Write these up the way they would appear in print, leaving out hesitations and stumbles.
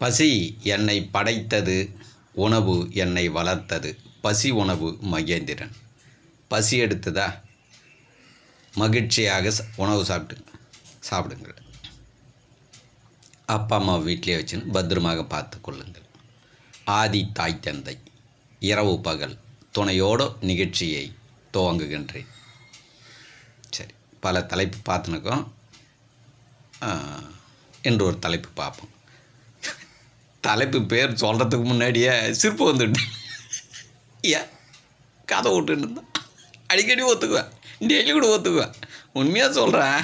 பசி என்னை படைத்தது, உணவு என்னை வளர்த்தது. பசி உணவு மகேந்திரன். பசி எடுத்ததா, மகிழ்ச்சியாக உணவு சாப்பிடுங்கள். அப்பா அம்மா வீட்டிலே வச்சுன்னு பத்திரமாக பார்த்து கொள்ளுங்கள். ஆதி தாய் தந்தை. இரவு பகல் துணையோடு நிகழ்ச்சியை துவங்குகின்றேன். சரி, பல தலைப்பு பார்த்துனுக்கோம். என்று ஒரு தலைப்பு பார்ப்போம். தலைப்பு பேர் சொல்கிறதுக்கு முன்னாடியே சிரிப்பு வந்துட்டு ஏன் கதை விட்டுன்னு இருந்தேன். அடிக்கடி ஒத்துக்குவேன், டெய்லி கூட ஒத்துக்குவேன். உண்மையாக சொல்கிறேன்,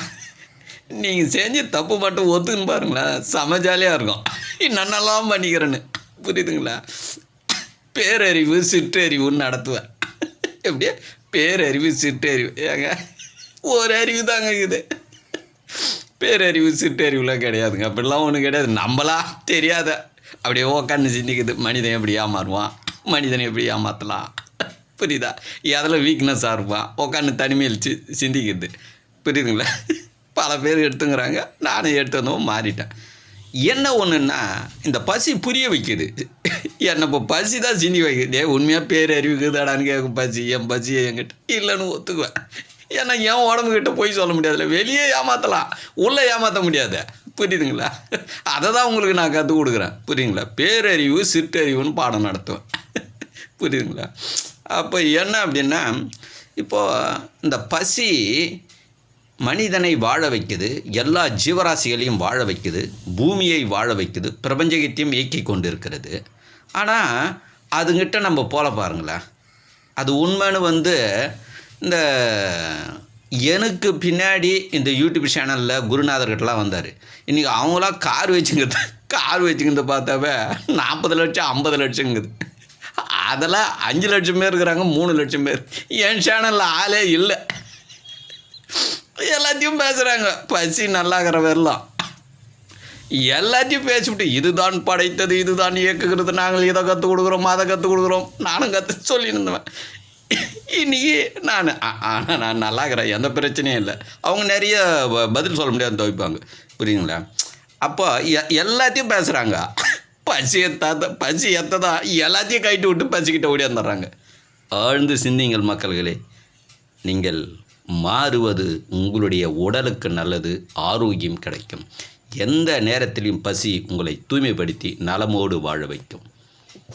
நீங்கள் செஞ்சு தப்பு மட்டும் ஒத்துக்குன்னு பாருங்களேன், செம ஜாலியாக இருக்கும். நன்னெல்லாம் பண்ணிக்கிறேன்னு புரியுதுங்களா? பேரறிவு சிற்றறிவுன்னு நடத்துவேன். எப்படியே பேரறிவு சிற்றறிவு ஏங்க ஒரு அறிவு தாங்க இது. பேரறிவு சிற்றறிவுலாம் கிடையாதுங்க. அப்படிலாம் ஒன்றும் கிடையாது. நம்மளா தெரியாத அப்படியே உக்காந்து சிந்திக்குது, மனிதன் எப்படி ஏமாறுவான், மனிதனை எப்படி ஏமாற்றலாம், புரியுதா? அதில் வீக்னஸாக இருப்பான், உக்காந்து தனிமையில் சிந்திக்குது, புரியுதுங்களா? பல பேர் எடுத்துங்கிறாங்க, நானும் எடுத்து வந்தவும் மாறிட்டேன். என்ன ஒன்றுன்னா, இந்த பசி புரிய வைக்குது. என்னை இப்போ பசி தான் சிந்தி வைக்குது. உண்மையாக பேரறிவுக்குதாடான்னு கேட்கும். பசி என் பசியை என்கிட்ட இல்லைன்னு ஒத்துக்குவேன். ஏன்னா என் உடம்புக்கிட்ட போய் சொல்ல முடியாதுல்ல. வெளியே ஏமாற்றலாம், உள்ளே ஏமாற்ற முடியாது, புரியுதுங்களா? அதை தான் உங்களுக்கு நான் கற்றுக் கொடுக்குறேன், புரியுதுங்களா? பேரறிவு சிற்றறிவுன்னு பாடம் நடத்துவேன், புரியுதுங்களா? அப்போ என்ன அப்படின்னா, இப்போது இந்த பசி மனிதனை வாழ வைக்குது, எல்லா ஜீவராசிகளையும் வாழ வைக்குது, பூமியை வாழ வைக்குது, பிரபஞ்சகத்தையும் இயக்கி கொண்டு இருக்கிறது. ஆனால் அதுங்கிட்ட நம்ம போல பாருங்களேன், அது உண்மைன்னு இந்த எனக்கு பின்னாடி இந்த யூடியூப் சேனலில் குருநாதர்கிட்டலாம் வந்தார். இன்றைக்கி அவங்களாம் கார் வச்சுங்கிறத பார்த்தாவே 40 லட்சம் 50 லட்சங்குது. அதெல்லாம் 5 லட்சம் பேர் இருக்கிறாங்க, 3 லட்சம் பேர். என் சேனலில் ஆளே இல்லை. எல்லாத்தையும் பேசுகிறாங்க, பசி நல்லாகிற வரலாம் எல்லாத்தையும் பேசிவிட்டு, இதுதான் படைத்தது, இதுதான் இயக்குகிறது, நாங்கள் இதை கற்றுக் கொடுக்குறோம், அதை கற்றுக் கொடுக்குறோம், நானும் சொல்லியிருந்தேன். இன்றைக்கி நான் நல்லாகிறேன், எந்த பிரச்சனையும் இல்லை. அவங்க நிறைய பதில் சொல்ல முடியாது துவைப்பாங்க, புரியுங்களா? அப்போ எல்லாத்தையும் பேசுகிறாங்க. பசி எத்ததா எல்லாத்தையும் கைட்டு விட்டு பசிக்கிட்ட ஓடியாந்துடுறாங்க. ஆழ்ந்து சிந்திங்கள் மக்கள்களே. நீங்கள் மாறுவது உங்களுடைய உடலுக்கு நல்லது, ஆரோக்கியம் கிடைக்கும். எந்த நேரத்திலையும் பசி உங்களை தூய்மைப்படுத்தி நலமோடு வாழ வைக்கும்.